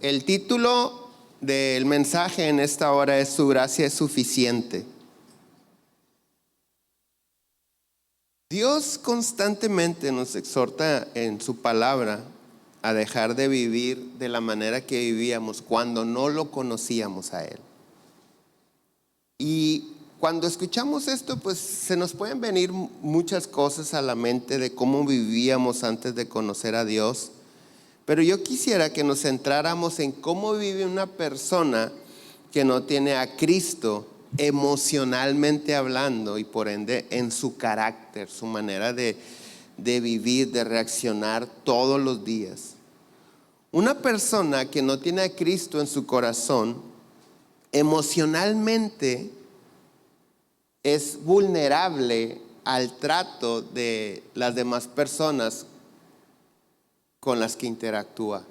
El título del mensaje en esta hora es Su gracia es suficiente. Dios constantemente nos exhorta en su palabra a dejar de vivir de la manera que vivíamos cuando no lo conocíamos a Él. Y cuando escuchamos esto, pues se nos pueden venir muchas cosas a la mente de cómo vivíamos antes de conocer a Dios. Pero yo quisiera que nos centráramos en cómo vive una persona que no tiene a Cristo emocionalmente hablando y por ende en su carácter, su manera de vivir, de reaccionar todos los días. Una persona que no tiene a Cristo en su corazón, emocionalmente es vulnerable al trato de las demás personas con las que interactúa.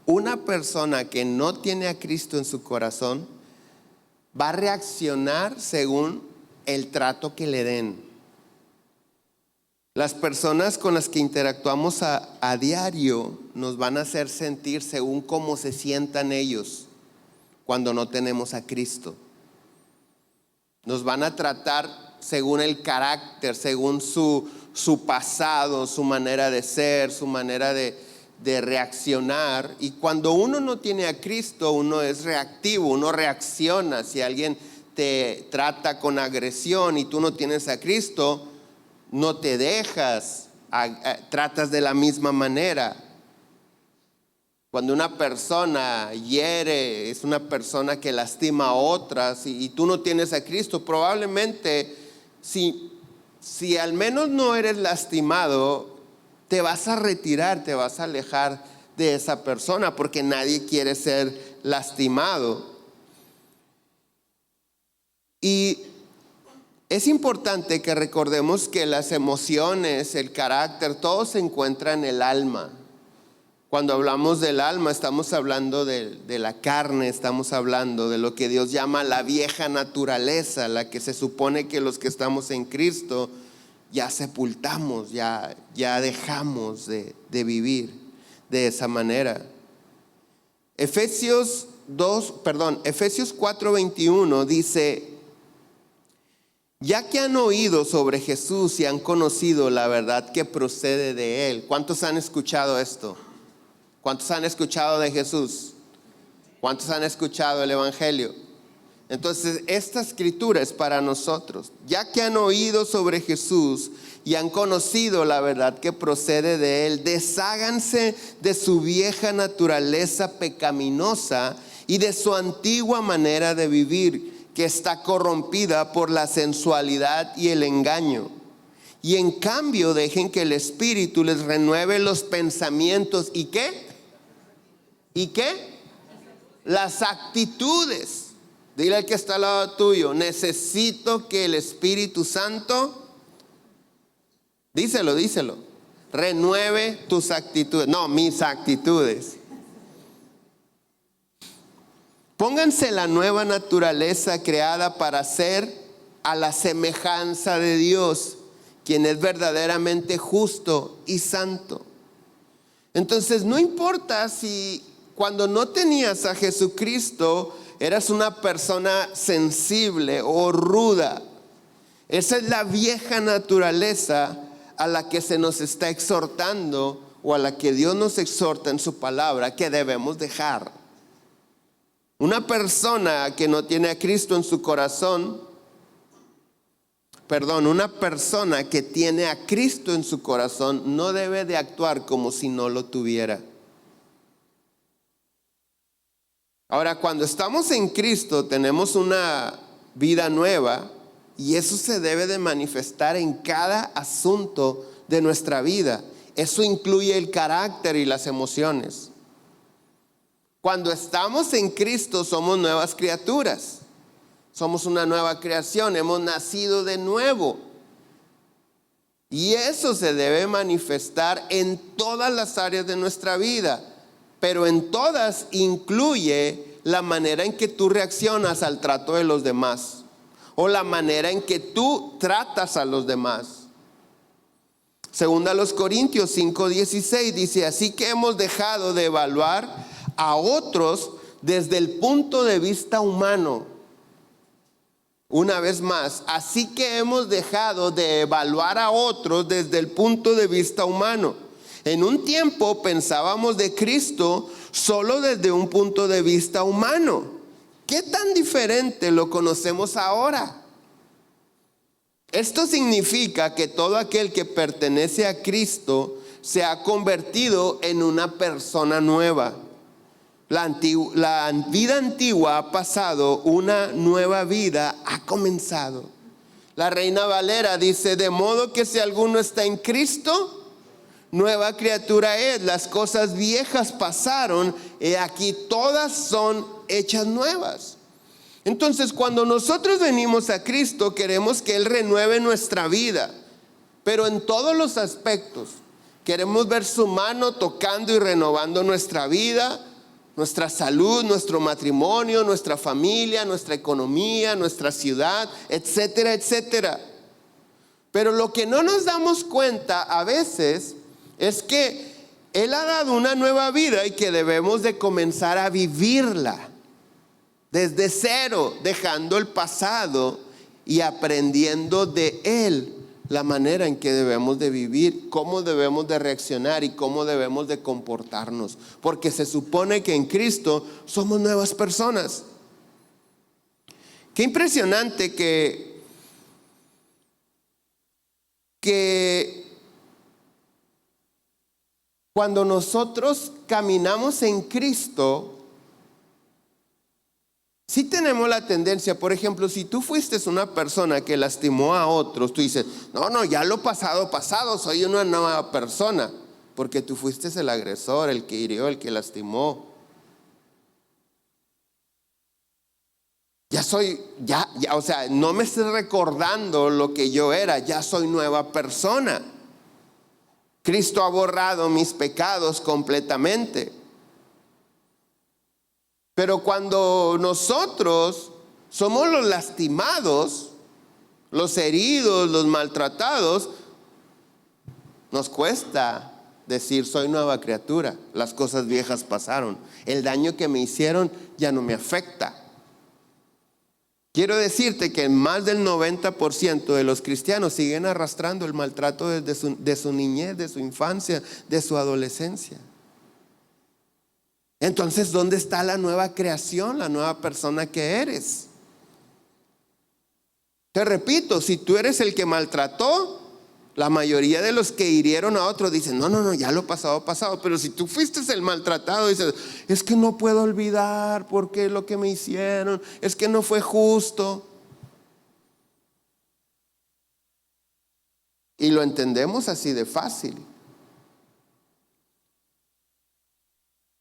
Una persona que no tiene a Cristo en su corazón va a reaccionar según el trato que le den. Las personas con las que interactuamos a diario nos van a hacer sentir según cómo se sientan ellos cuando no tenemos a Cristo. Nos van a tratar según el carácter, según su pasado, su manera de ser, su manera de reaccionar. Y cuando uno no tiene a Cristo, uno es reactivo, uno reacciona. Si alguien te trata con agresión y tú no tienes a Cristo, no te dejas, tratas de la misma manera. Cuando una persona hiere, es una persona que lastima a otras y tú no tienes a Cristo, probablemente si al menos no eres lastimado, te vas a retirar, te vas a alejar de esa persona porque nadie quiere ser lastimado. Y es importante que recordemos que las emociones, el carácter, todo se encuentra en el alma. Cuando hablamos del alma, estamos hablando de la carne, estamos hablando de lo que Dios llama la vieja naturaleza, la que se supone que los que estamos en Cristo ya sepultamos, ya dejamos de vivir de esa manera. Efesios 4:21 dice: ya que han oído sobre Jesús y han conocido la verdad que procede de Él. ¿Cuántos han escuchado esto? ¿Cuántos han escuchado de Jesús? ¿Cuántos han escuchado el Evangelio? Entonces, esta escritura es para nosotros. Ya que han oído sobre Jesús y han conocido la verdad que procede de Él, desháganse de su vieja naturaleza pecaminosa y de su antigua manera de vivir, que está corrompida por la sensualidad y el engaño. Y en cambio, dejen que el Espíritu les renueve los pensamientos. ¿Y qué? ¿Y qué? Las actitudes. Dile al que está al lado tuyo: necesito que el Espíritu Santo, díselo, renueve tus actitudes. No, mis actitudes. Pónganse la nueva naturaleza creada para ser a la semejanza de Dios, quien es verdaderamente justo y santo. Entonces, no importa si cuando no tenías a Jesucristo eras una persona sensible o ruda. Esa es la vieja naturaleza a la que se nos está exhortando, o a la que Dios nos exhorta en su palabra, que debemos dejar. Una persona que no tiene a Cristo en su corazón, una persona que tiene a Cristo en su corazón no debe de actuar como si no lo tuviera. Ahora, cuando estamos en Cristo tenemos una vida nueva y eso se debe de manifestar en cada asunto de nuestra vida. Eso incluye el carácter y las emociones. Cuando estamos en Cristo somos nuevas criaturas. Somos una nueva creación, hemos nacido de nuevo. Y eso se debe manifestar en todas las áreas de nuestra vida. Pero en todas incluye la manera en que tú reaccionas al trato de los demás, o la manera en que tú tratas a los demás. Segunda a los Corintios 5:16 dice: así que hemos dejado de evaluar a otros desde el punto de vista humano. Una vez más, así que hemos dejado de evaluar a otros desde el punto de vista humano. En un tiempo pensábamos de Cristo solo desde un punto de vista humano. ¿Qué tan diferente lo conocemos ahora? Esto significa que todo aquel que pertenece a Cristo se ha convertido en una persona nueva. La vida antigua ha pasado, una nueva vida ha comenzado. La Reina Valera dice: de modo que si alguno está en Cristo, nueva criatura es. Las cosas viejas pasaron, he aquí todas son hechas nuevas. Entonces, cuando nosotros venimos a Cristo, queremos que Él renueve nuestra vida, pero en todos los aspectos. Queremos ver su mano tocando y renovando nuestra vida, nuestra salud, nuestro matrimonio, nuestra familia, nuestra economía, nuestra ciudad, etcétera, etcétera. Pero lo que no nos damos cuenta a veces es que Él ha dado una nueva vida y que debemos de comenzar a vivirla desde cero, dejando el pasado y aprendiendo de Él la manera en que debemos de vivir, cómo debemos de reaccionar y cómo debemos de comportarnos. Porque se supone que en Cristo somos nuevas personas. Qué impresionante que cuando nosotros caminamos en Cristo, sí tenemos la tendencia. Por ejemplo, si tú fuiste una persona que lastimó a otros, tú dices: no, ya lo pasado, soy una nueva persona. Porque tú fuiste el agresor, el que hirió, el que lastimó. O sea, no me estoy recordando lo que yo era, ya soy nueva persona. Cristo ha borrado mis pecados completamente. Pero cuando nosotros somos los lastimados, los heridos, los maltratados, nos cuesta decir: soy nueva criatura, las cosas viejas pasaron, el daño que me hicieron ya no me afecta. Quiero decirte que más del 90% de los cristianos siguen arrastrando el maltrato desde de su niñez, de su infancia, de su adolescencia. Entonces, ¿dónde está la nueva creación, la nueva persona que eres? Te repito, si tú eres el que maltrató, la mayoría de los que hirieron a otros dicen: no, ya lo pasado. Pero si tú fuiste el maltratado, dices: es que no puedo olvidar porque lo que me hicieron, es que no fue justo. Y lo entendemos así de fácil.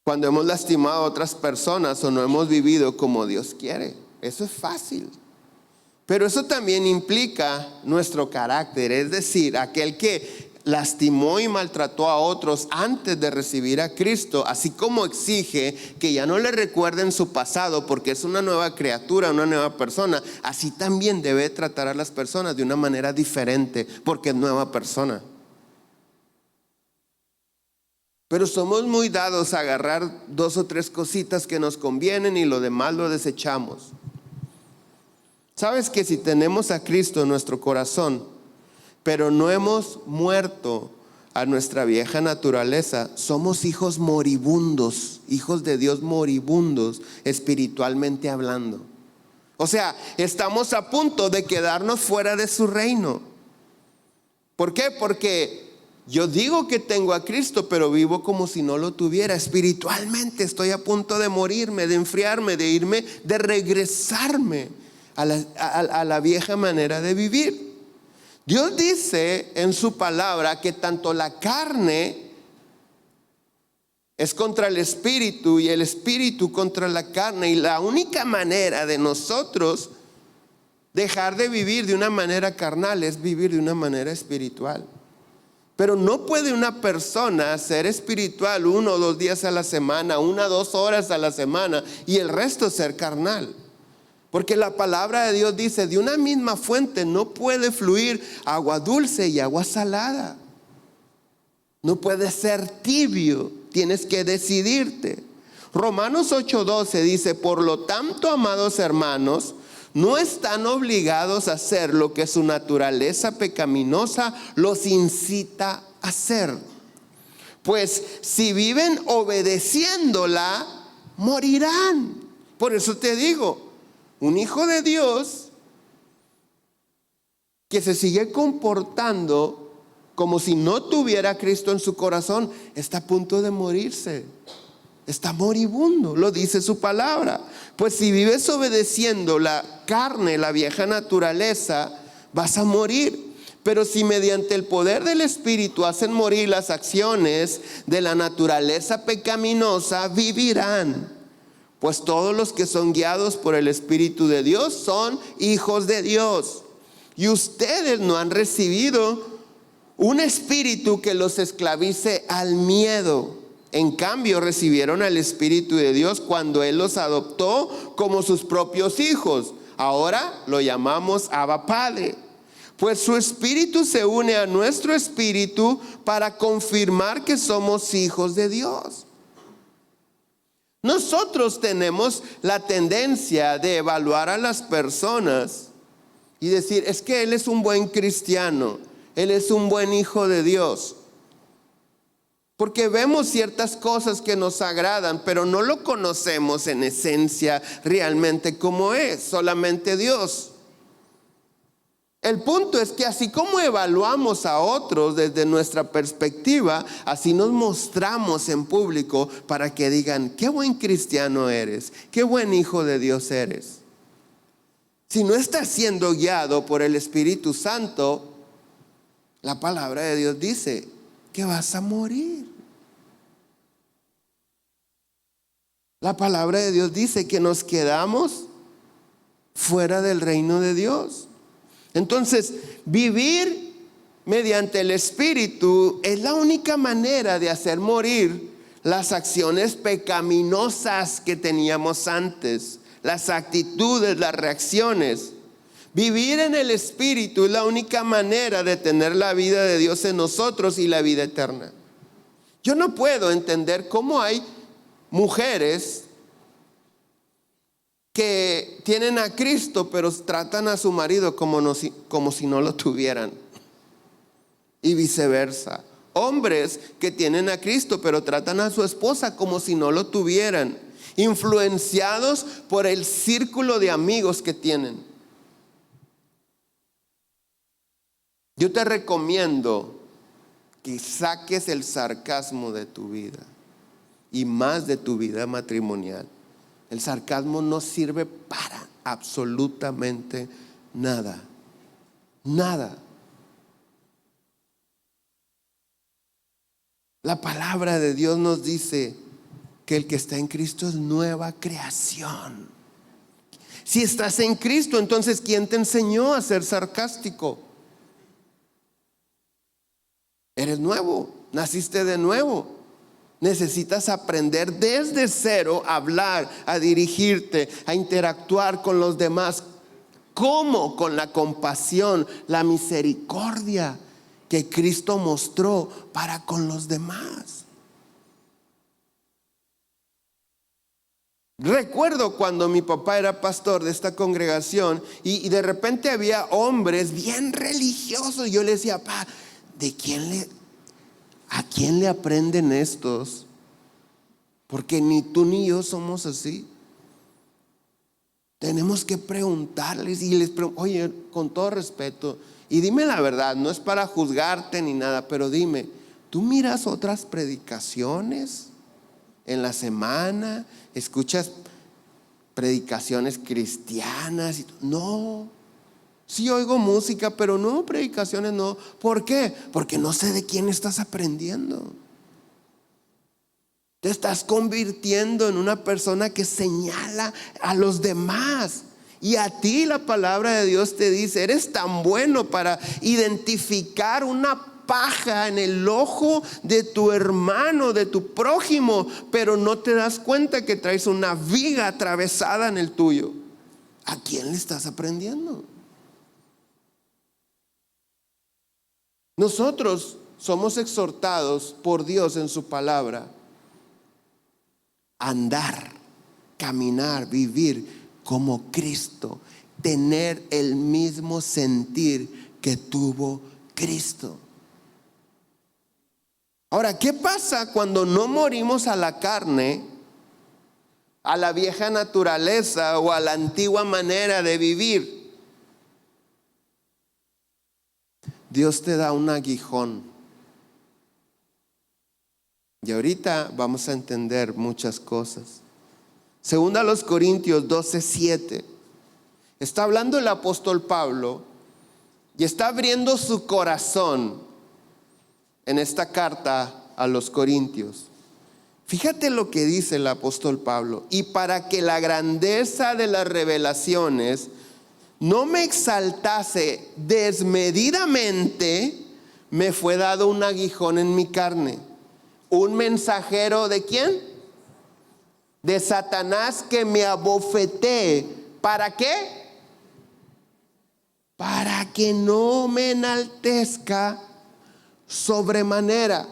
Cuando hemos lastimado a otras personas o no hemos vivido como Dios quiere, eso es fácil. Pero eso también implica nuestro carácter, es decir, aquel que lastimó y maltrató a otros antes de recibir a Cristo, así como exige que ya no le recuerden su pasado porque es una nueva criatura, una nueva persona, así también debe tratar a las personas de una manera diferente porque es nueva persona. Pero somos muy dados a agarrar 2 o 3 cositas que nos convienen y lo demás lo desechamos. ¿Sabes que si tenemos a Cristo en nuestro corazón, pero no hemos muerto a nuestra vieja naturaleza, somos hijos moribundos, hijos de Dios moribundos, espiritualmente hablando? O sea, estamos a punto de quedarnos fuera de su reino. ¿Por qué? Porque yo digo que tengo a Cristo, pero vivo como si no lo tuviera. Espiritualmente estoy a punto de morirme, de enfriarme, de irme, de regresarme a la vieja manera de vivir. Dios dice en su palabra que tanto la carne es contra el espíritu y el espíritu contra la carne. Y la única manera de nosotros dejar de vivir de una manera carnal es vivir de una manera espiritual. Pero no puede una persona ser espiritual 1 o 2 días a la semana, 1 o 2 horas a la semana y el resto ser carnal. Porque la palabra de Dios dice: de una misma fuente no puede fluir agua dulce y agua salada. No puede ser tibio, tienes que decidirte. Romanos 8:12 dice: por lo tanto, amados hermanos, no están obligados a hacer lo que su naturaleza pecaminosa los incita a hacer. Pues si viven obedeciéndola, morirán. Por eso te digo, un hijo de Dios que se sigue comportando como si no tuviera a Cristo en su corazón, está a punto de morirse. Está moribundo, lo dice su palabra. Pues si vives obedeciendo la carne, la vieja naturaleza, vas a morir. Pero si mediante el poder del Espíritu hacen morir las acciones de la naturaleza pecaminosa, vivirán. Pues todos los que son guiados por el Espíritu de Dios son hijos de Dios. Y ustedes no han recibido un espíritu que los esclavice al miedo. En cambio, recibieron al Espíritu de Dios cuando Él los adoptó como sus propios hijos. Ahora lo llamamos Abba Padre. Pues su Espíritu se une a nuestro espíritu para confirmar que somos hijos de Dios. Nosotros tenemos la tendencia de evaluar a las personas y decir: es que él es un buen cristiano, él es un buen hijo de Dios. Porque vemos ciertas cosas que nos agradan, pero no lo conocemos en esencia realmente como es, solamente Dios. El punto es que así como evaluamos a otros desde nuestra perspectiva, así nos mostramos en público para que digan: qué buen cristiano eres, qué buen hijo de Dios eres. Si no estás siendo guiado por el Espíritu Santo, la palabra de Dios dice que vas a morir. La palabra de Dios dice que nos quedamos fuera del reino de Dios. Entonces, vivir mediante el Espíritu es la única manera de hacer morir las acciones pecaminosas que teníamos antes, las actitudes, las reacciones. Vivir en el Espíritu es la única manera de tener la vida de Dios en nosotros y la vida eterna. Yo no puedo entender cómo hay mujeres que tienen a Cristo pero tratan a su marido como si no lo tuvieran, y viceversa. Hombres que tienen a Cristo pero tratan a su esposa como si no lo tuvieran, influenciados por el círculo de amigos que tienen. Yo te recomiendo que saques el sarcasmo de tu vida y más de tu vida matrimonial. El sarcasmo no sirve para absolutamente nada. Nada. La palabra de Dios nos dice que el que está en Cristo es nueva creación. Si estás en Cristo, entonces ¿quién te enseñó a ser sarcástico? Eres nuevo, naciste de nuevo. Necesitas aprender desde cero a hablar, a dirigirte, a interactuar con los demás. ¿Cómo? Con la compasión, la misericordia que Cristo mostró para con los demás. Recuerdo cuando mi papá era pastor de esta congregación y de repente había hombres bien religiosos. Yo le decía: papá, ¿a quién le aprenden estos? Porque ni tú ni yo somos así. Tenemos que preguntarles y les pregunto: oye, con todo respeto, y dime la verdad, no es para juzgarte ni nada, pero dime, ¿tú miras otras predicaciones en la semana? ¿Escuchas predicaciones cristianas? No. Sí oigo música, pero no predicaciones, no. ¿Por qué? Porque no sé de quién estás aprendiendo. Te estás convirtiendo en una persona que señala a los demás. Y a ti la palabra de Dios te dice: eres tan bueno para identificar una paja en el ojo de tu hermano, de tu prójimo, pero no te das cuenta que traes una viga atravesada en el tuyo. ¿A quién le estás aprendiendo? Nosotros somos exhortados por Dios en su palabra andar, caminar, vivir como Cristo, tener el mismo sentir que tuvo Cristo. Ahora, ¿qué pasa cuando no morimos a la carne, a la vieja naturaleza o a la antigua manera de vivir? Dios te da un aguijón. Y ahorita vamos a entender muchas cosas. Segunda a los Corintios 12:7. Está hablando el apóstol Pablo y está abriendo su corazón en esta carta a los Corintios. Fíjate lo que dice el apóstol Pablo. Y para que la grandeza de las revelaciones no me exaltase desmedidamente, me fue dado un aguijón en mi carne. Un mensajero ¿de quién? De Satanás, que me abofetee. ¿Para qué? Para que no me enaltezca sobremanera.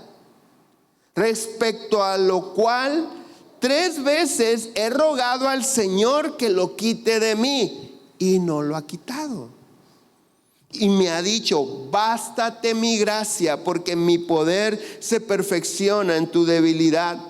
Respecto a lo cual 3 veces he rogado al Señor que lo quite de mí, y no lo ha quitado. Y me ha dicho: bástate mi gracia, porque mi poder se perfecciona en tu debilidad.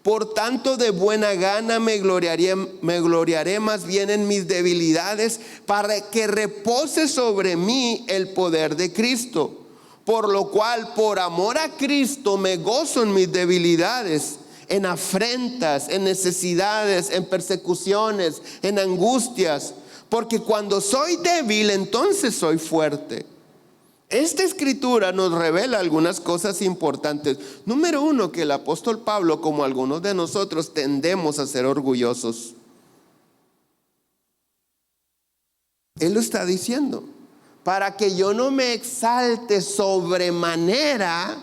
Por tanto, de buena gana me gloriaré más bien en mis debilidades, para que repose sobre mí el poder de Cristo. Por lo cual, por amor a Cristo, me gozo en mis debilidades, en afrentas, en necesidades, en persecuciones, en angustias. Porque cuando soy débil, entonces soy fuerte. Esta escritura nos revela algunas cosas importantes. Número 1, que el apóstol Pablo, como algunos de nosotros, tendemos a ser orgullosos. Él lo está diciendo. Para que yo no me exalte sobremanera,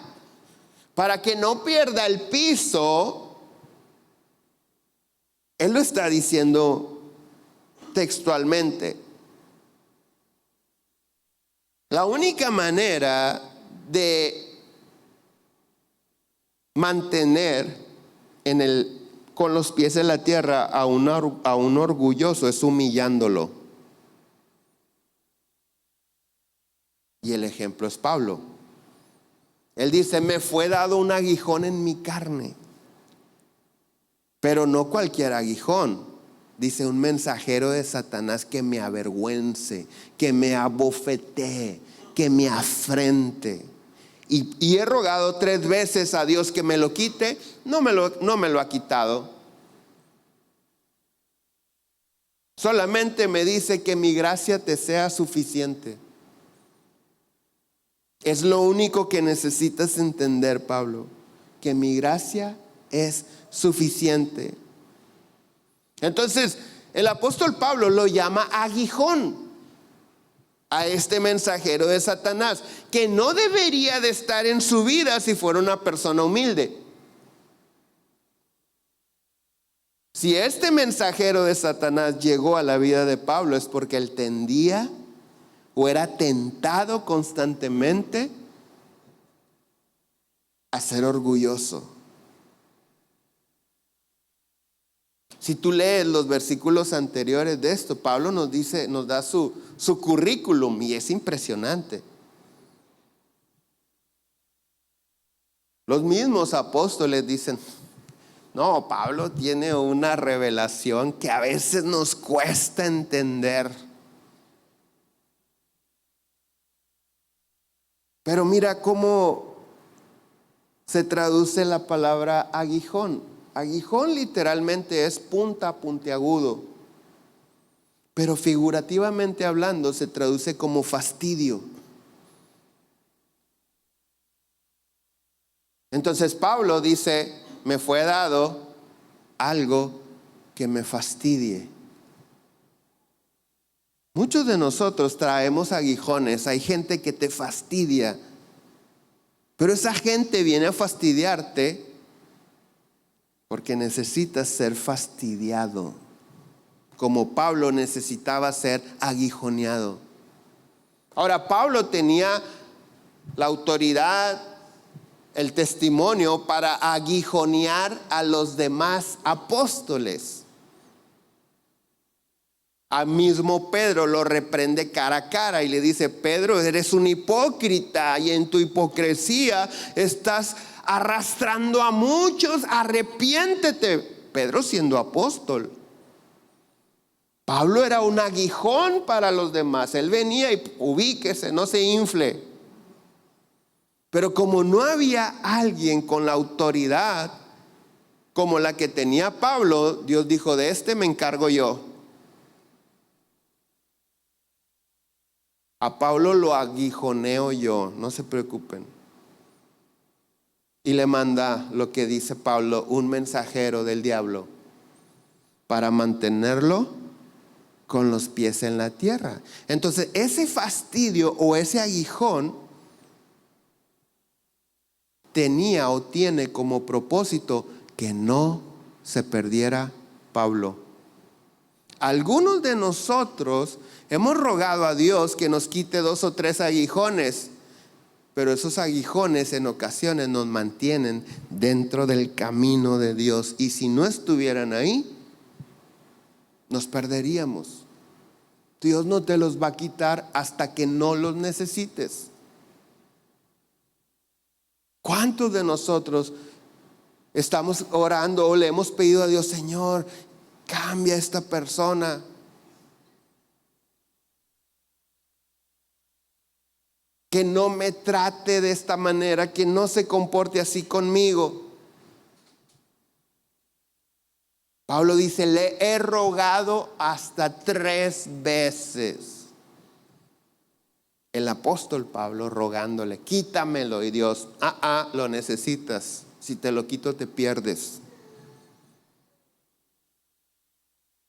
para que no pierda el piso. Él lo está diciendo textualmente. La única manera de mantener con los pies en la tierra a un orgulloso es humillándolo. Y el ejemplo es Pablo. Él dice: me fue dado un aguijón en mi carne. Pero no cualquier aguijón. Dice: un mensajero de Satanás que me avergüence, que me abofetee, que me afrente. Y he rogado 3 veces a Dios que me lo quite. No me lo ha quitado. Solamente me dice que mi gracia te sea suficiente. Es lo único que necesitas entender, Pablo, que mi gracia es suficiente. Entonces, el apóstol Pablo lo llama aguijón a este mensajero de Satanás, que no debería de estar en su vida si fuera una persona humilde. Si este mensajero de Satanás llegó a la vida de Pablo, es porque él tendía o era tentado constantemente a ser orgulloso. Si tú lees los versículos anteriores de esto, Pablo nos da su currículum, y es impresionante. Los mismos apóstoles dicen: no, Pablo tiene una revelación que a veces nos cuesta entender. Pero mira cómo se traduce la palabra aguijón. Aguijón literalmente es punta, puntiagudo. Pero figurativamente hablando se traduce como fastidio. Entonces Pablo dice: me fue dado algo que me fastidie. Muchos de nosotros traemos aguijones. Hay gente que te fastidia, pero esa gente viene a fastidiarte porque necesitas ser fastidiado, como Pablo necesitaba ser aguijoneado. Ahora, Pablo tenía la autoridad el testimonio para aguijonear a los demás apóstoles. A mismo Pedro lo reprende cara a cara y le dice: Pedro, eres un hipócrita y en tu hipocresía estás arrastrando a muchos, arrepiéntete. Pedro siendo apóstol. Pablo era un aguijón para los demás. Él venía y ubíquese, no se infle. Pero como no había alguien con la autoridad como la que tenía Pablo, Dios dijo: de este me encargo yo. A Pablo lo aguijoneo yo, no se preocupen. Y le manda, lo que dice Pablo, un mensajero del diablo para mantenerlo con los pies en la tierra. Entonces, ese fastidio o ese aguijón tenía o tiene como propósito que no se perdiera Pablo. Algunos de nosotros hemos rogado a Dios que nos quite 2 o 3 aguijones, pero esos aguijones en ocasiones nos mantienen dentro del camino de Dios, y si no estuvieran ahí, nos perderíamos. Dios no te los va a quitar hasta que no los necesites. ¿Cuántos de nosotros estamos orando o le hemos pedido a Dios: Señor, cambia a esta persona? Que no me trate de esta manera, que no se comporte así conmigo. Pablo dice: le he rogado hasta 3 veces. El apóstol Pablo rogándole: quítamelo, y Dios: lo necesitas, si te lo quito te pierdes.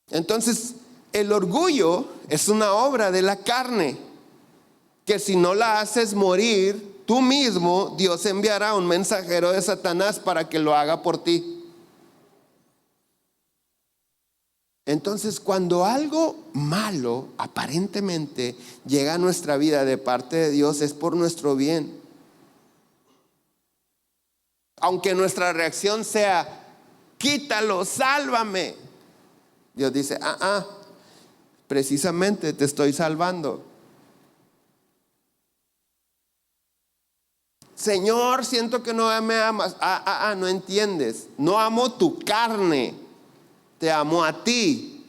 Entonces, el orgullo es una obra de la carne, que si no la haces morir tú mismo, Dios enviará un mensajero de Satanás para que lo haga por ti. Entonces, cuando algo malo aparentemente llega a nuestra vida de parte de Dios, es por nuestro bien. Aunque nuestra reacción sea: quítalo, sálvame, Dios dice: precisamente te estoy salvando. Señor, siento que no me amas. No entiendes. No amo tu carne, te amo a ti.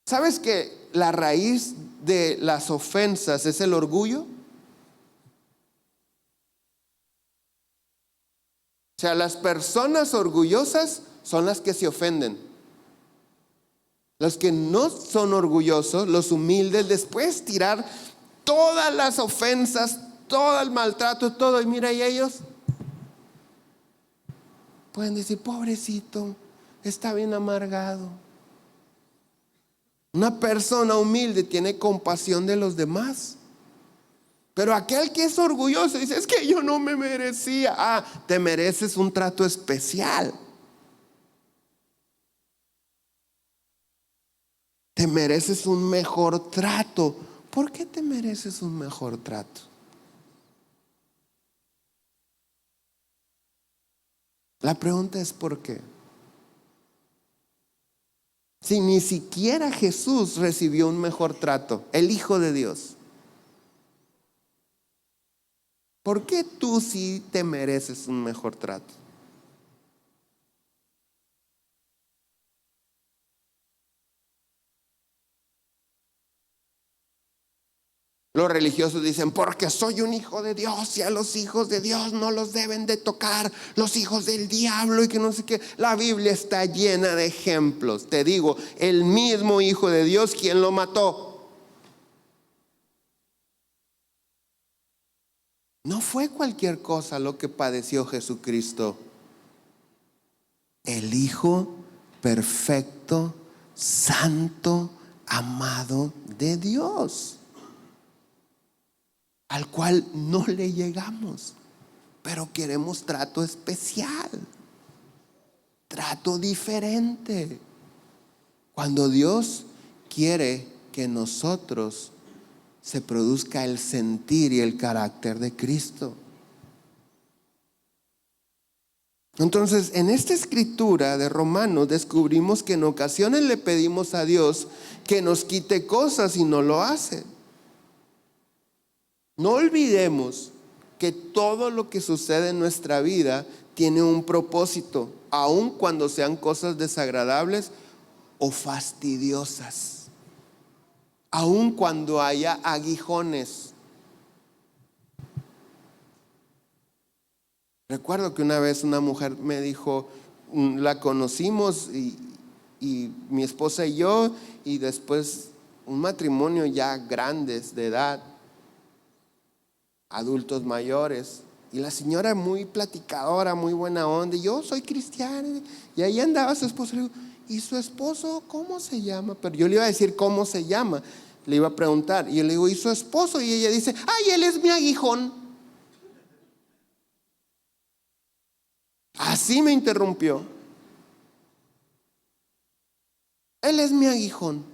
¿Sabes que la raíz de las ofensas es el orgullo? O sea, las personas orgullosas son las que se ofenden. Los que no son orgullosos, los humildes, después tirar todas las ofensas, todo el maltrato, todo, y mira, y ellos pueden decir: pobrecito, está bien amargado. Una persona humilde tiene compasión de los demás. Pero aquel que es orgulloso dice: es que yo no me merecía. Te mereces un trato especial. Te mereces un mejor trato. ¿Por qué te mereces un mejor trato? La pregunta es: ¿por qué? Si ni siquiera Jesús recibió un mejor trato, el Hijo de Dios, ¿por qué tú sí te mereces un mejor trato? Los religiosos dicen: porque soy un hijo de Dios, y a los hijos de Dios no los deben de tocar los hijos del diablo, y que no sé qué. La Biblia está llena de ejemplos. Te digo, el mismo Hijo de Dios, ¿quién lo mató? No fue cualquier cosa lo que padeció Jesucristo. El Hijo perfecto, santo, amado de Dios, al cual no le llegamos, pero queremos trato especial, trato diferente. Cuando Dios quiere que nosotros se produzca el sentir y el carácter de Cristo. Entonces, en esta escritura de Romanos descubrimos que en ocasiones le pedimos a Dios que nos quite cosas y no lo hace. No olvidemos que todo lo que sucede en nuestra vida tiene un propósito, aun cuando sean cosas desagradables o fastidiosas, aun cuando haya aguijones. Recuerdo que una vez una mujer me dijo, la conocimos y mi esposa y yo, y después un matrimonio ya grandes de edad, adultos mayores, y la señora muy platicadora, muy buena onda, y yo soy cristiana, y ahí andaba su esposo. Le digo, ¿y su esposo cómo se llama? Pero yo le iba a decir cómo se llama, le iba a preguntar, y yo le digo, ¿y su esposo? Y ella dice, ay, él es mi aguijón. Así me interrumpió. Él es mi aguijón.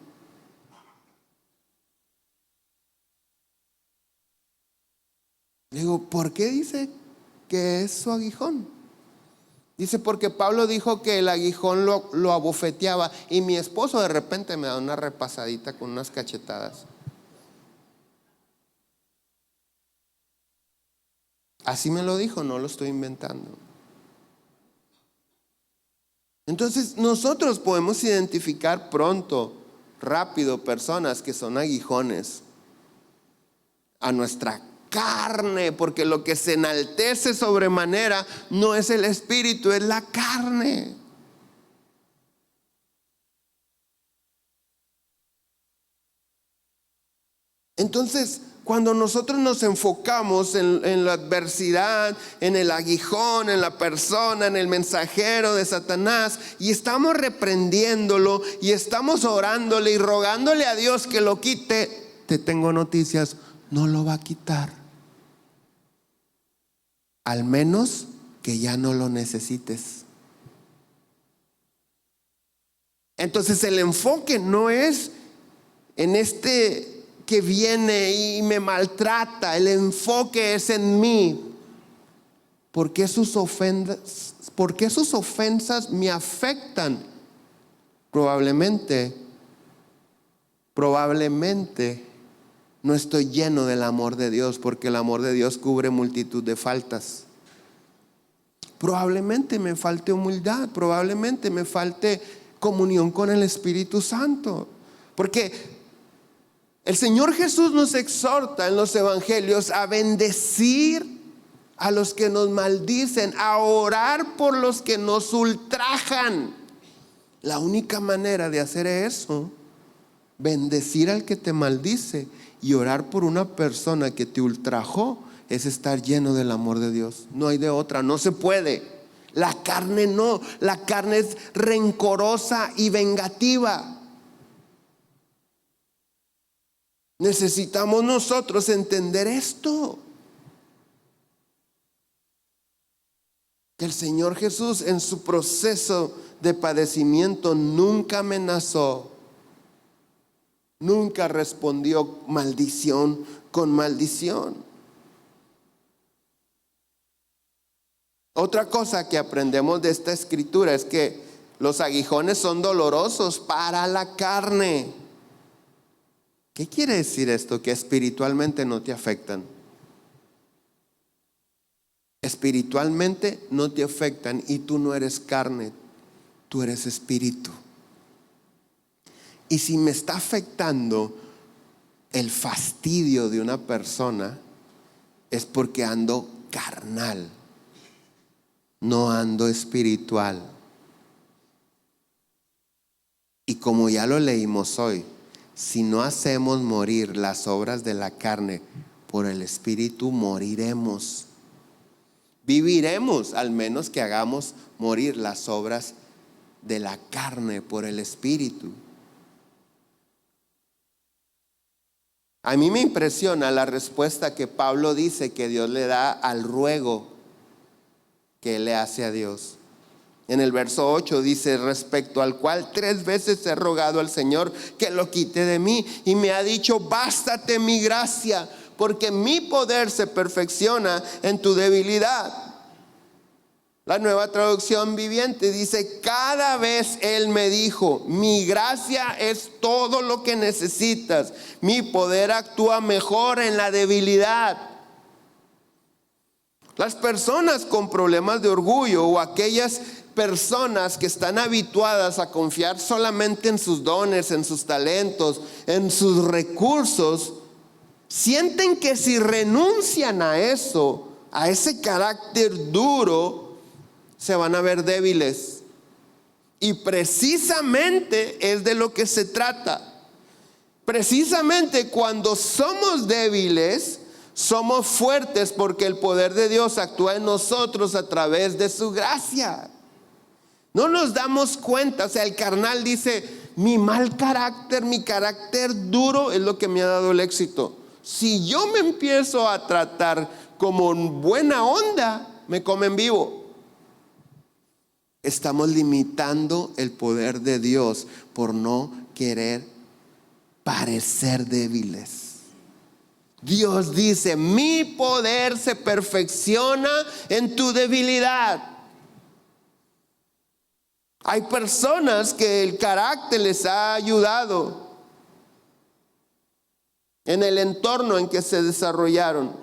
Le digo, ¿por qué dice que es su aguijón? Dice, porque Pablo dijo que el aguijón lo abofeteaba, y mi esposo de repente me da una repasadita con unas cachetadas. Así me lo dijo, no lo estoy inventando. Entonces nosotros podemos identificar pronto, rápido, personas que son aguijones a nuestra carne, porque lo que se enaltece sobremanera no es el espíritu, es la carne. Entonces, cuando nosotros nos enfocamos en la adversidad, en el aguijón, en la persona, en el mensajero de Satanás, y estamos reprendiéndolo y estamos orándole y rogándole a Dios que lo quite, te tengo noticias, no lo va a quitar. Al menos que ya no lo necesites. Entonces el enfoque no es en este que viene y me maltrata, el enfoque es en mí. ¿Por qué sus ofensas me afectan? Probablemente no estoy lleno del amor de Dios, porque el amor de Dios cubre multitud de faltas. Probablemente me falte humildad, probablemente me falte comunión con el Espíritu Santo, porque el Señor Jesús nos exhorta en los evangelios a bendecir a los que nos maldicen, a orar por los que nos ultrajan. La única manera de hacer eso, bendecir al que te maldice y orar por una persona que te ultrajó, es estar lleno del amor de Dios. No hay de otra, no se puede. La carne no, la carne es rencorosa y vengativa. Necesitamos nosotros entender esto. Que el Señor Jesús en su proceso de padecimiento nunca amenazó, nunca respondió maldición con maldición. Otra cosa que aprendemos de esta escritura es que los aguijones son dolorosos para la carne. ¿Qué quiere decir esto? Que espiritualmente no te afectan. Espiritualmente no te afectan y tú no eres carne, tú eres espíritu. Y si me está afectando el fastidio de una persona, es porque ando carnal, no ando espiritual. Y como ya lo leímos hoy, si no hacemos morir las obras de la carne por el Espíritu, moriremos. Viviremos, al menos que hagamos morir las obras de la carne por el Espíritu. A mí me impresiona la respuesta que Pablo dice que Dios le da al ruego que él le hace a Dios. En el verso 8 dice: respecto al cual 3 veces he rogado al Señor que lo quite de mí, y me ha dicho: bástate mi gracia, porque mi poder se perfecciona en tu debilidad. La Nueva Traducción Viviente dice: cada vez Él me dijo: mi gracia es todo lo que necesitas, mi poder actúa mejor en la debilidad. Las personas con problemas de orgullo, o aquellas personas que están habituadas a confiar solamente en sus dones, en sus talentos, en sus recursos, sienten que si renuncian a eso, a ese carácter duro, se van a ver débiles. Y precisamente es de lo que se trata. Precisamente cuando somos débiles, somos fuertes, porque el poder de Dios actúa en nosotros a través de su gracia. No nos damos cuenta. O sea, el carnal dice: mi mal carácter, mi carácter duro es lo que me ha dado el éxito. Si yo me empiezo a tratar como buena onda, me comen vivo. Estamos limitando el poder de Dios por no querer parecer débiles. Dios dice: mi poder se perfecciona en tu debilidad. Hay personas que el carácter les ha ayudado en el entorno en que se desarrollaron.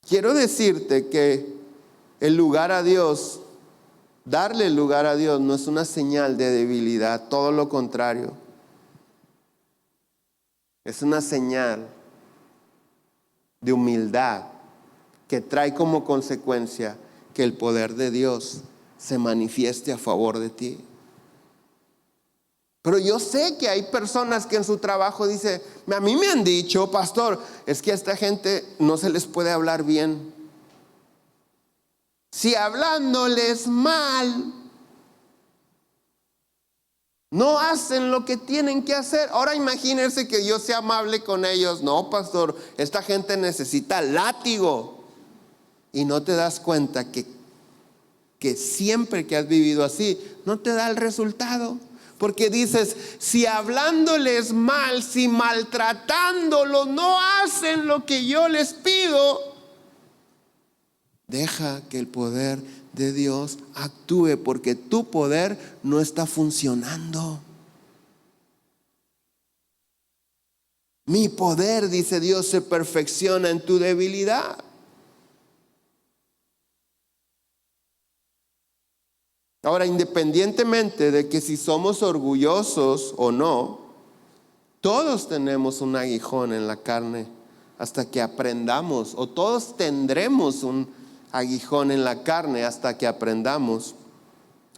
Quiero decirte que el lugar a Dios, darle el lugar a Dios, no es una señal de debilidad, todo lo contrario. Es una señal de humildad que trae como consecuencia que el poder de Dios se manifieste a favor de ti. Pero yo sé que hay personas que en su trabajo dicen: a mí me han dicho, pastor, es que a esta gente no se les puede hablar bien. Si hablándoles mal, no hacen lo que tienen que hacer. Ahora imagínense que yo sea amable con ellos. No, pastor, esta gente necesita látigo. Y no te das cuenta que siempre que has vivido así, no te da el resultado. Porque dices: si hablándoles mal, si maltratándolos, no hacen lo que yo les pido, deja que el poder de Dios actúe, porque tu poder no está funcionando. Mi poder, dice Dios, se perfecciona en tu debilidad. Ahora, independientemente de que si somos orgullosos o no, todos tenemos un aguijón en la carne hasta que aprendamos, o todos tendremos un aguijón en la carne hasta que aprendamos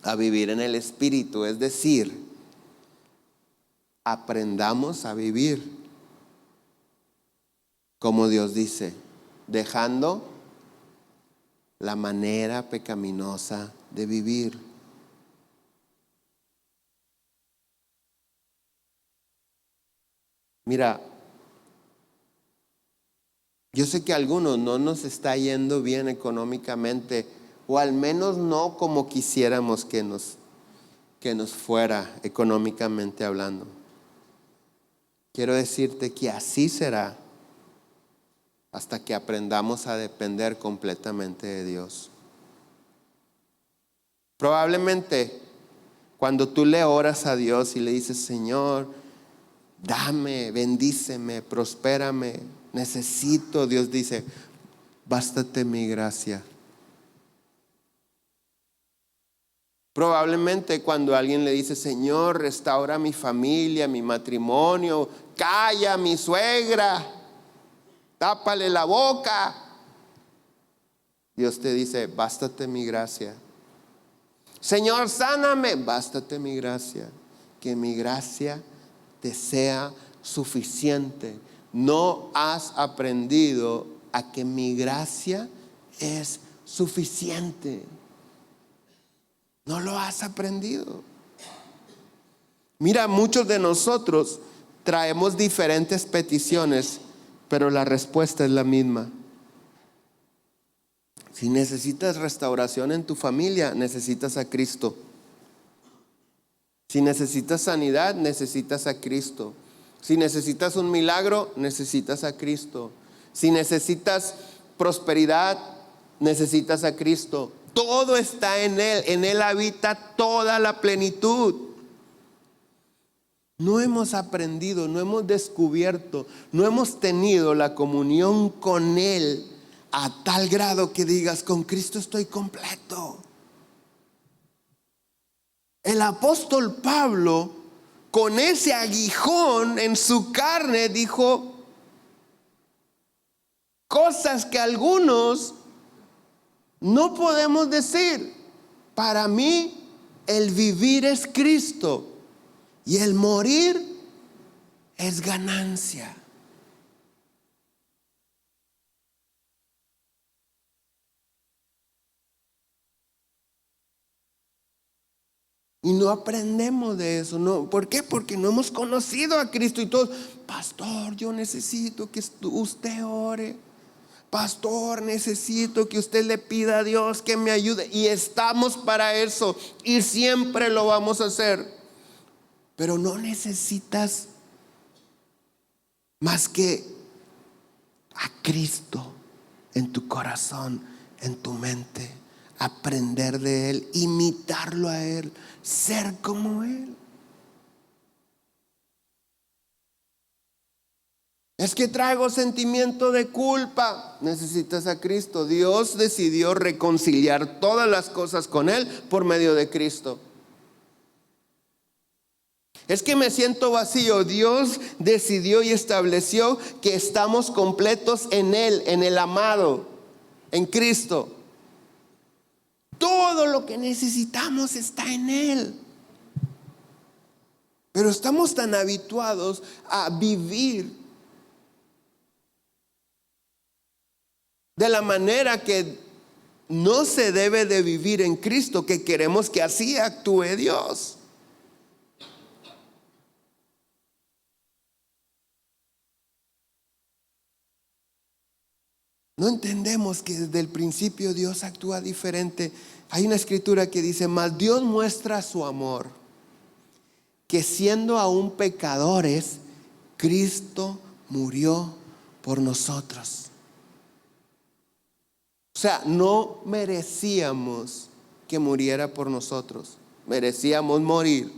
a vivir en el Espíritu. Es decir, aprendamos a vivir como Dios dice, dejando la manera pecaminosa de vivir. Mira, yo sé que a algunos no nos está yendo bien económicamente, o al menos no como quisiéramos que nos fuera económicamente hablando. Quiero decirte que así será hasta que aprendamos a depender completamente de Dios. Probablemente cuando tú le oras a Dios y le dices: Señor, dame, bendíceme, prospérame, necesito, Dios dice: bástate mi gracia. Probablemente cuando alguien le dice: Señor, restaura mi familia, mi matrimonio, calla a mi suegra, tápale la boca, Dios te dice: bástate mi gracia. Señor, sáname, bástate mi gracia, que mi gracia te sea suficiente. No has aprendido a que mi gracia es suficiente. No lo has aprendido. Mira, muchos de nosotros traemos diferentes peticiones, pero la respuesta es la misma. Si necesitas restauración en tu familia, necesitas a Cristo. Si necesitas sanidad, necesitas a Cristo. Si necesitas un milagro, necesitas a Cristo. Si necesitas prosperidad, necesitas a Cristo. Todo está en Él habita toda la plenitud. No hemos aprendido, no hemos descubierto, no hemos tenido la comunión con Él a tal grado que digas, con Cristo estoy completo. El apóstol Pablo, con ese aguijón en su carne, dijo cosas que algunos no podemos decir. Para mí, el vivir es Cristo y el morir es ganancia. Y no aprendemos de eso, ¿no? ¿Por qué? Porque no hemos conocido a Cristo y todos, pastor, yo necesito que usted ore. Pastor, necesito que usted le pida a Dios que me ayude. Y estamos para eso y siempre lo vamos a hacer. Pero no necesitas más que a Cristo en tu corazón, en tu mente. Aprender de Él, imitarlo a Él, ser como Él. Es que traigo sentimiento de culpa. Necesitas a Cristo. Dios decidió reconciliar todas las cosas con Él por medio de Cristo. Es que me siento vacío. Dios decidió y estableció que estamos completos en Él, en el amado, en Cristo. Todo lo que necesitamos está en Él. Pero estamos tan habituados a vivir de la manera que no se debe de vivir en Cristo, que queremos que así actúe Dios. No entendemos que desde el principio Dios actúa diferente. Hay una escritura que dice, mas Dios muestra su amor, que siendo aún pecadores, Cristo murió por nosotros. O sea, no merecíamos que muriera por nosotros. Merecíamos morir.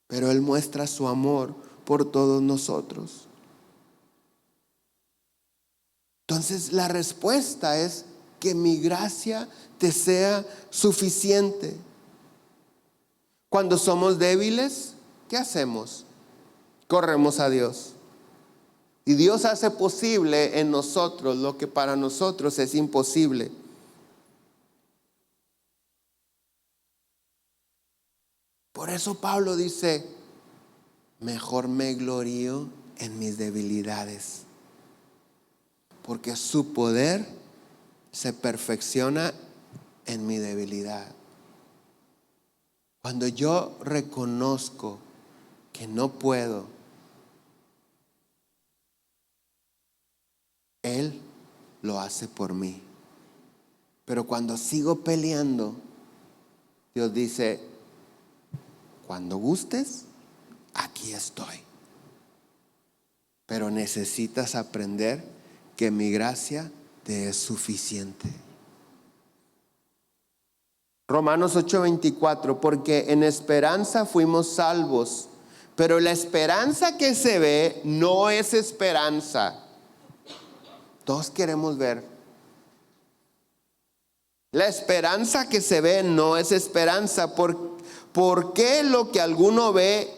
Pero Él muestra su amor por todos nosotros. Entonces la respuesta es que mi gracia te sea suficiente. Cuando somos débiles, ¿qué hacemos? Corremos a Dios. Y Dios hace posible en nosotros lo que para nosotros es imposible. Por eso Pablo dice, mejor me glorío en mis debilidades, porque su poder se perfecciona en mi debilidad. Cuando yo reconozco que no puedo, Él lo hace por mí. Pero cuando sigo peleando, Dios dice, cuando gustes, aquí estoy. Pero necesitas aprender que mi gracia te es suficiente. Romanos 8:24, porque en esperanza fuimos salvos, pero la esperanza que se ve no es esperanza. Todos queremos ver. La esperanza que se ve no es esperanza. ¿Por qué lo que alguno ve?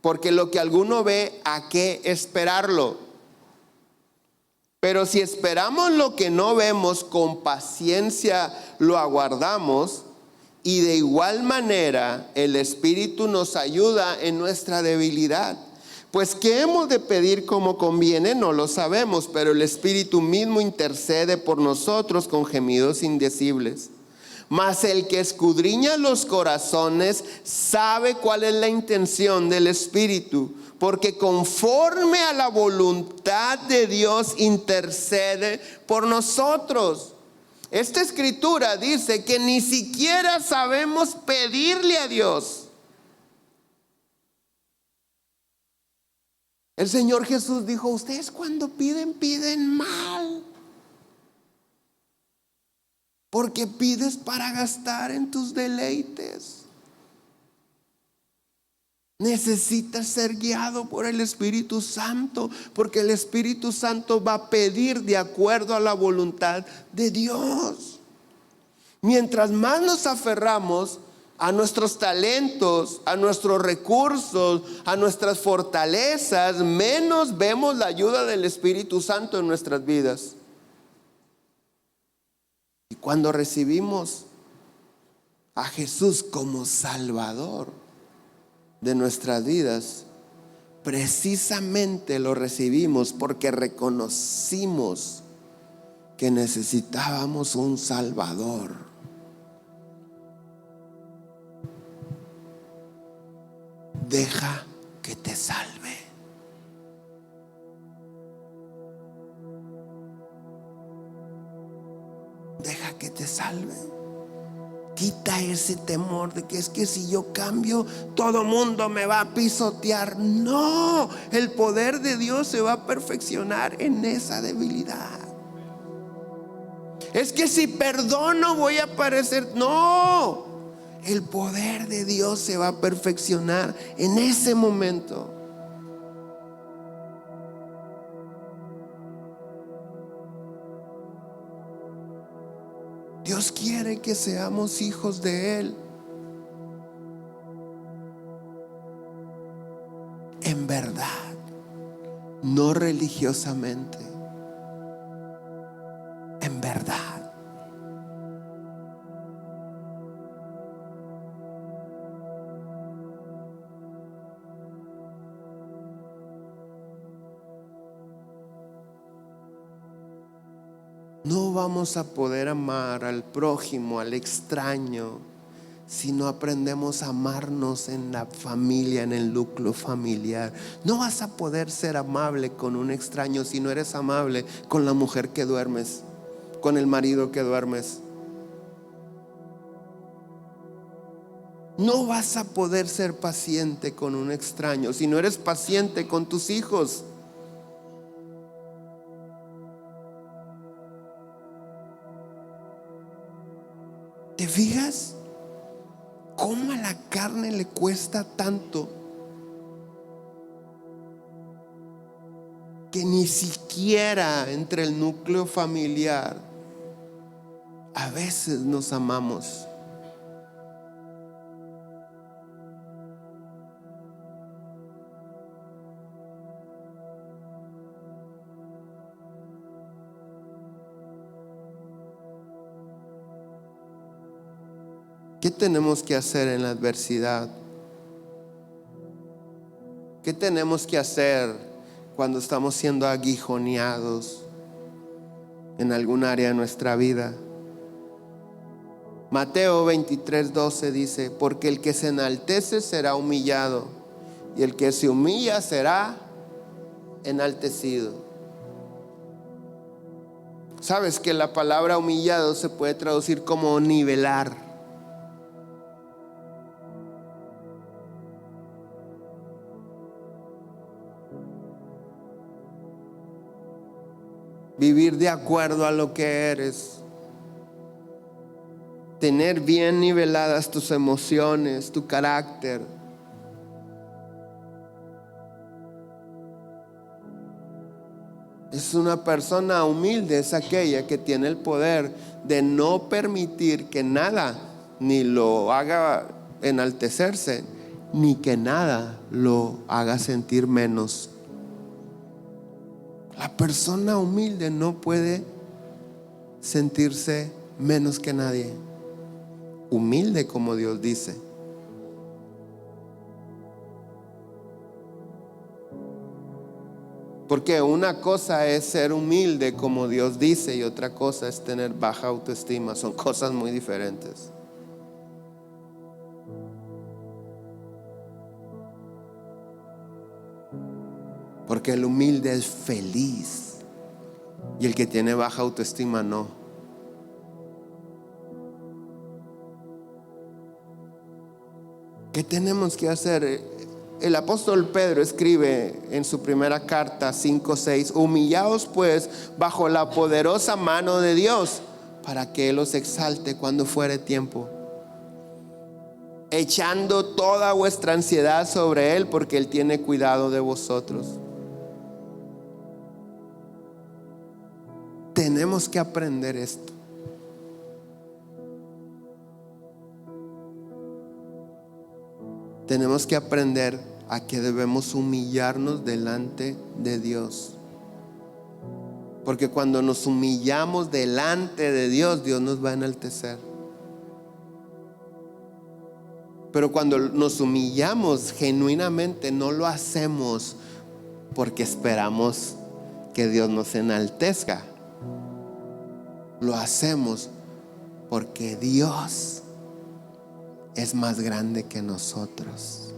Porque lo que alguno ve, ¿a qué esperarlo? Pero si esperamos lo que no vemos, con paciencia lo aguardamos, y de igual manera el Espíritu nos ayuda en nuestra debilidad. Pues ¿qué hemos de pedir como conviene? No lo sabemos, pero el Espíritu mismo intercede por nosotros con gemidos indecibles. Mas el que escudriña los corazones sabe cuál es la intención del Espíritu, porque conforme a la voluntad de Dios intercede por nosotros. Esta escritura dice que ni siquiera sabemos pedirle a Dios. El Señor Jesús dijo: ustedes cuando piden, piden mal, porque pides para gastar en tus deleites. Necesitas ser guiado por el Espíritu Santo, porque el Espíritu Santo va a pedir de acuerdo a la voluntad de Dios. Mientras más nos aferramos a nuestros talentos, a nuestros recursos, a nuestras fortalezas, menos vemos la ayuda del Espíritu Santo en nuestras vidas. Y cuando recibimos a Jesús como Salvador de nuestras vidas, precisamente lo recibimos porque reconocimos que necesitábamos un Salvador. Deja que te salve. Deja que te salve. Quita ese temor de que es que si yo cambio, todo mundo me va a pisotear. No, el poder de Dios se va a perfeccionar en esa debilidad. Es que si perdono voy a parecer. No, el poder de Dios se va a perfeccionar en ese momento. Dios quiere que seamos hijos de Él en verdad, no religiosamente, en verdad. No vamos a poder amar al prójimo, al extraño, si no aprendemos a amarnos en la familia, en el núcleo familiar. No vas a poder ser amable con un extraño si no eres amable con la mujer que duermes, con el marido que duermes. No vas a poder ser paciente con un extraño si no eres paciente con tus hijos. ¿Te fijas cómo a la carne le cuesta tanto que ni siquiera entre el núcleo familiar a veces nos amamos? ¿Qué tenemos que hacer en la adversidad? ¿Qué tenemos que hacer cuando estamos siendo aguijoneados en algún área de nuestra vida? Mateo 23:12 dice: porque el que se enaltece será humillado, y el que se humilla será enaltecido. ¿Sabes que la palabra humillado se puede traducir como nivelar? Vivir de acuerdo a lo que eres. Tener bien niveladas tus emociones, tu carácter. Es una persona humilde, es aquella que tiene el poder de no permitir que nada ni lo haga enaltecerse, ni que nada lo haga sentir menos. La persona humilde no puede sentirse menos que nadie. Humilde como Dios dice. Porque una cosa es ser humilde como Dios dice y otra cosa es tener baja autoestima. Son cosas muy diferentes. Porque el humilde es feliz y el que tiene baja autoestima no. ¿Qué tenemos que hacer? El apóstol Pedro escribe en su primera carta 5:6: humillaos pues bajo la poderosa mano de Dios, para que Él os exalte cuando fuere tiempo, echando toda vuestra ansiedad sobre Él, porque Él tiene cuidado de vosotros. Tenemos que aprender esto. Tenemos que aprender a que debemos humillarnos delante de Dios. Porque cuando nos humillamos delante de Dios, Dios nos va a enaltecer. Pero cuando nos humillamos genuinamente, no lo hacemos porque esperamos que Dios nos enaltezca. Lo hacemos porque Dios es más grande que nosotros.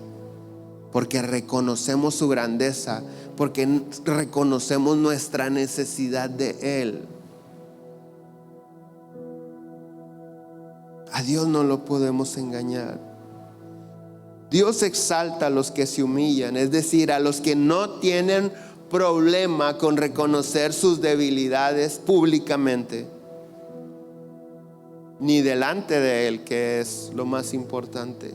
Porque reconocemos su grandeza, porque reconocemos nuestra necesidad de Él. A Dios no lo podemos engañar. Dios exalta a los que se humillan, es decir, a los que no tienen problema con reconocer sus debilidades públicamente, ni delante de Él, que es lo más importante.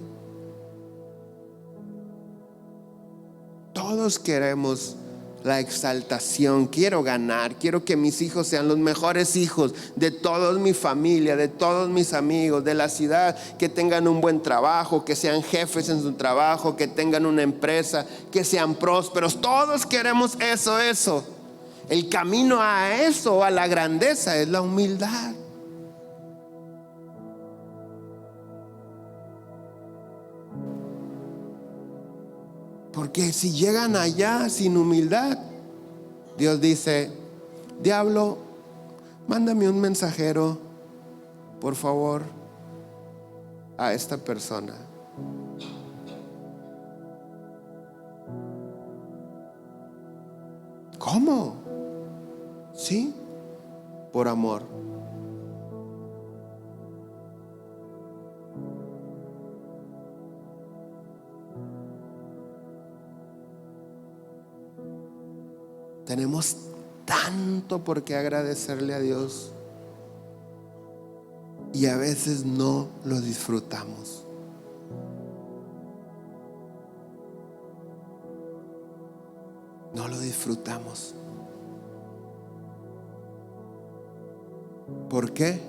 Todos queremos la exaltación. Quiero ganar, quiero que mis hijos sean los mejores hijos de toda mi familia, de todos mis amigos, de la ciudad, que tengan un buen trabajo, que sean jefes en su trabajo, que tengan una empresa, que sean prósperos. Todos queremos eso. El camino a eso, a la grandeza, es la humildad. Porque si llegan allá sin humildad, Dios dice: diablo, mándame un mensajero, por favor, a esta persona. ¿Cómo? Sí, por amor. Tenemos tanto por qué agradecerle a Dios y a veces no lo disfrutamos. No lo disfrutamos. ¿Por qué?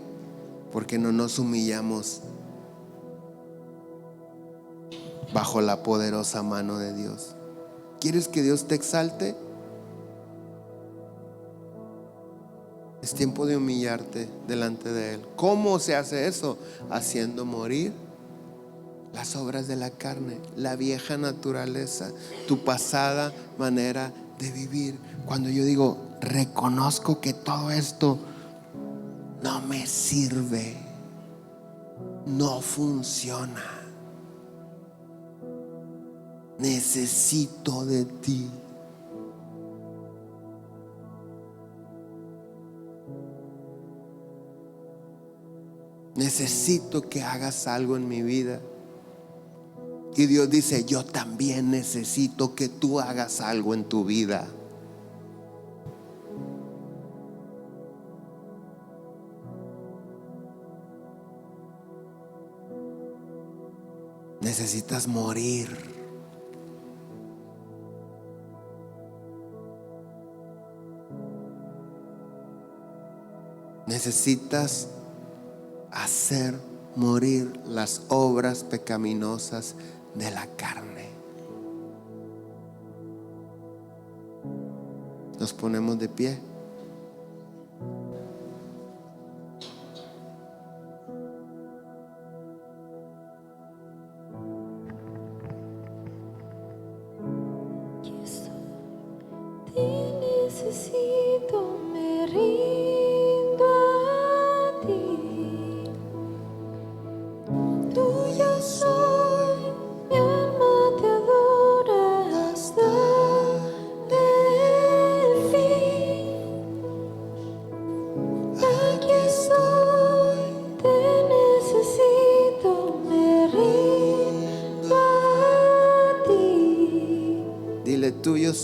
Porque no nos humillamos bajo la poderosa mano de Dios. ¿Quieres que Dios te exalte? Es tiempo de humillarte delante de Él. ¿Cómo se hace eso? Haciendo morir las obras de la carne, la vieja naturaleza, tu pasada manera de vivir. Cuando yo digo, reconozco que todo esto no me sirve, no funciona, necesito de ti. Necesito que hagas algo en mi vida. Y Dios dice: yo también necesito que tú hagas algo en tu vida. Necesitas morir. Necesitas hacer morir las obras pecaminosas de la carne. Nos ponemos de pie. Te necesito, me rindo a ti. Tuyo soy, mi alma te adora hasta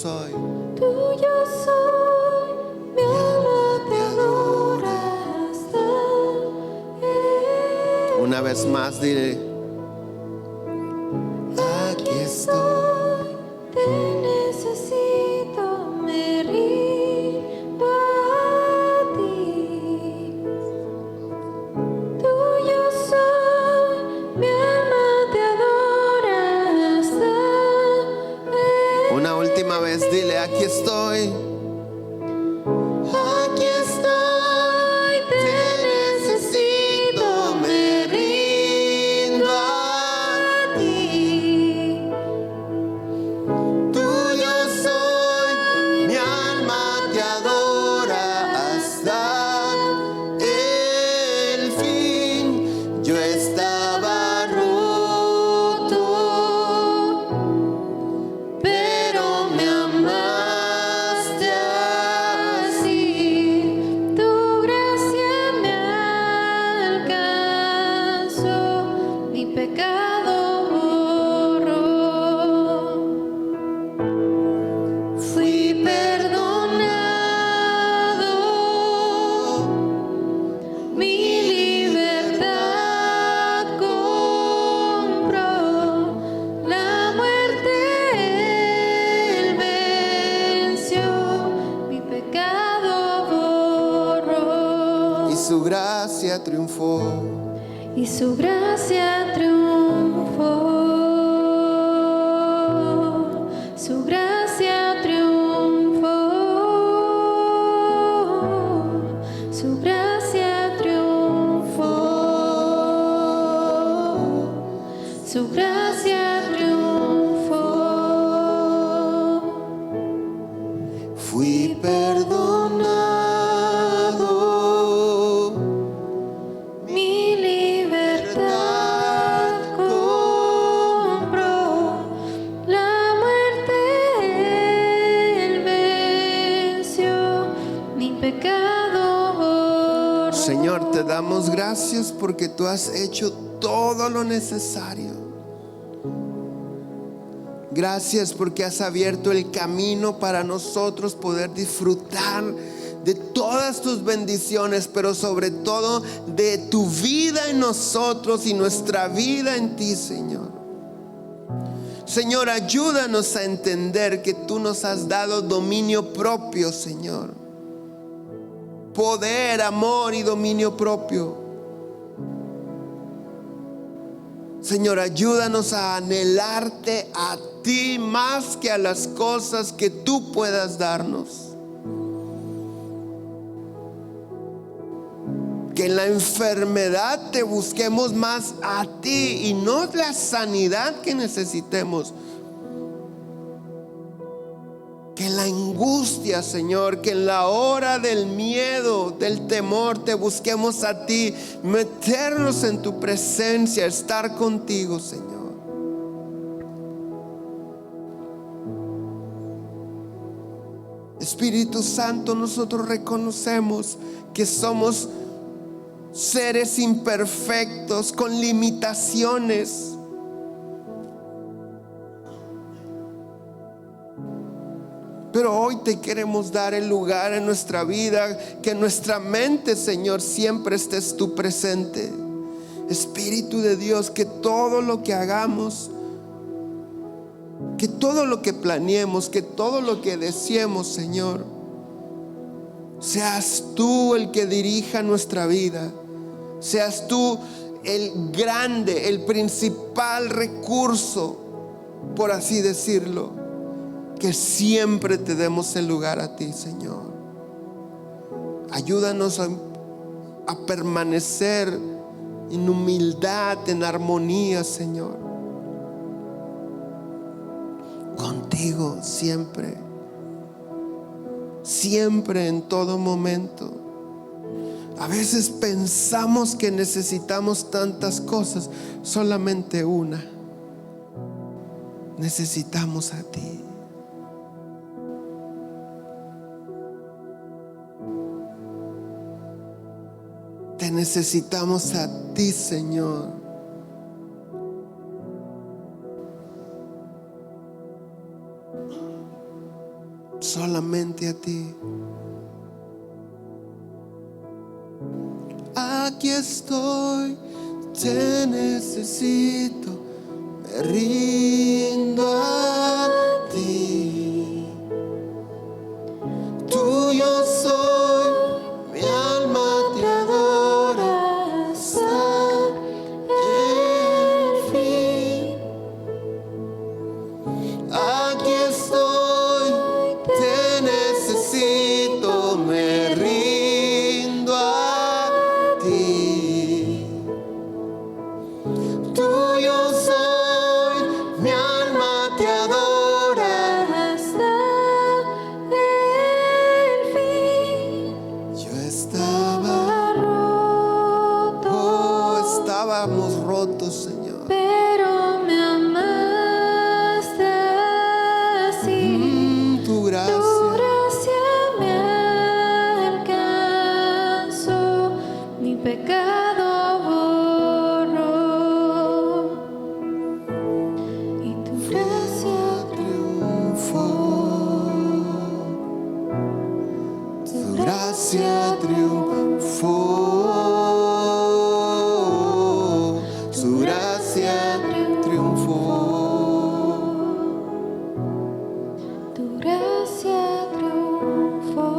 soy. Tuyo soy, mi alma te adora hasta el Una vez más dile, aquí estoy. Te necesito, me rindo a ti. Tuyo soy, mi alma te adora hasta Una última vez dile, aquí estoy. Aquí estoy, te necesito, me rindo a ti. Tuyo soy, mi alma te adora hasta el fin. Yo estaba roto, Pero me amaste así, tu gracia me alcanzó, mi pecado borró. Fui perdonado, mi libertad compró, la muerte él venció, mi pecado borró. y su gracia triunfó. Y su gracia triunfó, su gracia triunfó, su gracia triunfó, su gracia triunfó. Fui perdonado, Mi libertad compró, la muerte él venció, mi pecado borró. Señor, te damos gracias porque tú has hecho todo lo necesario. Gracias porque has abierto el camino para nosotros poder disfrutar de todas tus bendiciones, pero sobre todo de tu vida en nosotros y nuestra vida en ti, Señor. Señor, ayúdanos a entender que tú nos has dado dominio propio, Señor. Poder, amor y dominio propio. Señor, ayúdanos a anhelarte a ti más que a las cosas que tú puedas darnos. Que en la enfermedad te busquemos más a ti y no la sanidad que necesitemos. Que en la angustia, Señor, que en la hora del miedo, del temor, te busquemos a ti, meternos en tu presencia, estar contigo, Señor. Espíritu Santo, nosotros reconocemos que somos seres imperfectos, con limitaciones. Pero hoy te queremos dar el lugar en nuestra vida, que en nuestra mente, Señor, siempre estés tú presente. Espíritu de Dios, que todo lo que hagamos, que todo lo que planeemos, que todo lo que deseemos, Señor, seas tú el que dirija nuestra vida. Seas tú el grande, el principal recurso, por así decirlo. Que siempre te demos el lugar a ti, Señor. Ayúdanos a permanecer en humildad, en armonía, Señor. Contigo siempre. Siempre, en todo momento. A veces pensamos que necesitamos tantas cosas, solamente una. Necesitamos a ti. Te necesitamos a ti, Señor. solamente a ti. Aquí estoy, te necesito, me rindo a ti. Tuyo soy, mi alma te adora hasta el fin. Aquí estoy, te necesito, me rindo a ti. Tuyo soy, mi alma te adora hasta el fin. Yo estábamos rotos, Señor. Pero me amaste así. Tu Tu gracia me alcanzó, mi pecado borró. Y tu gracia triunfó. Tu gracia triunfó. Su gracia triunfó. Tu gracia triunfó.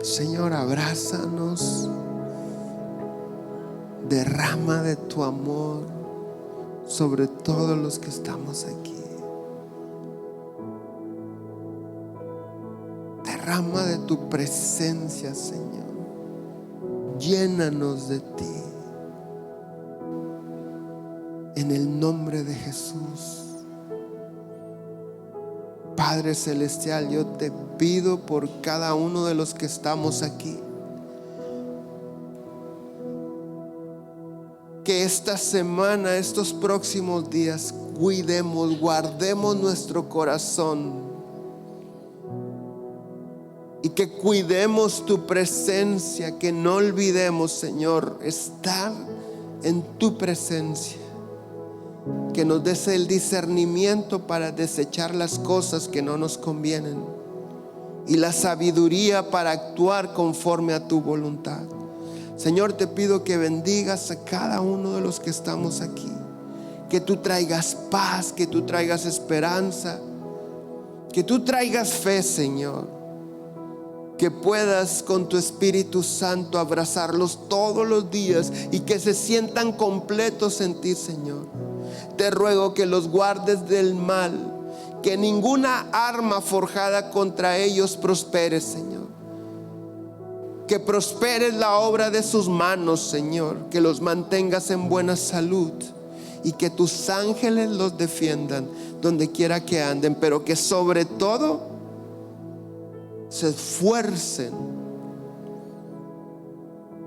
Señor, abrázanos. Derrama de tu amor sobre todos los que estamos aquí. Derrama de tu presencia, Señor. Llénanos de ti. En el nombre de Jesús. Padre Celestial, yo te pido por cada uno de los que estamos aquí, que esta semana, estos próximos días, cuidemos, guardemos nuestro corazón y que cuidemos tu presencia, que no olvidemos, Señor, estar en tu presencia. Que nos des el discernimiento para desechar las cosas que no nos convienen y la sabiduría para actuar conforme a tu voluntad. Señor, te pido que bendigas a cada uno de los que estamos aquí, que tú traigas paz, que tú traigas esperanza, que tú traigas fe, Señor, que puedas con tu Espíritu Santo abrazarlos todos los días y que se sientan completos en ti, Señor. Te ruego que los guardes del mal, que ninguna arma forjada contra ellos prospere, Señor. Que prospere la obra de sus manos, Señor. Que los mantengas en buena salud y que tus ángeles los defiendan donde quiera que anden, pero que sobre todo se esfuercen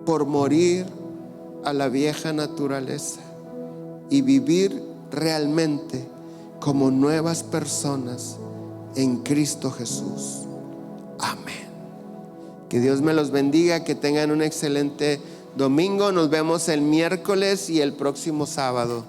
por morir a la vieja naturaleza y vivir realmente como nuevas personas en Cristo Jesús. Amén. Que Dios me los bendiga, que tengan un excelente domingo. Nos vemos el miércoles y el próximo sábado.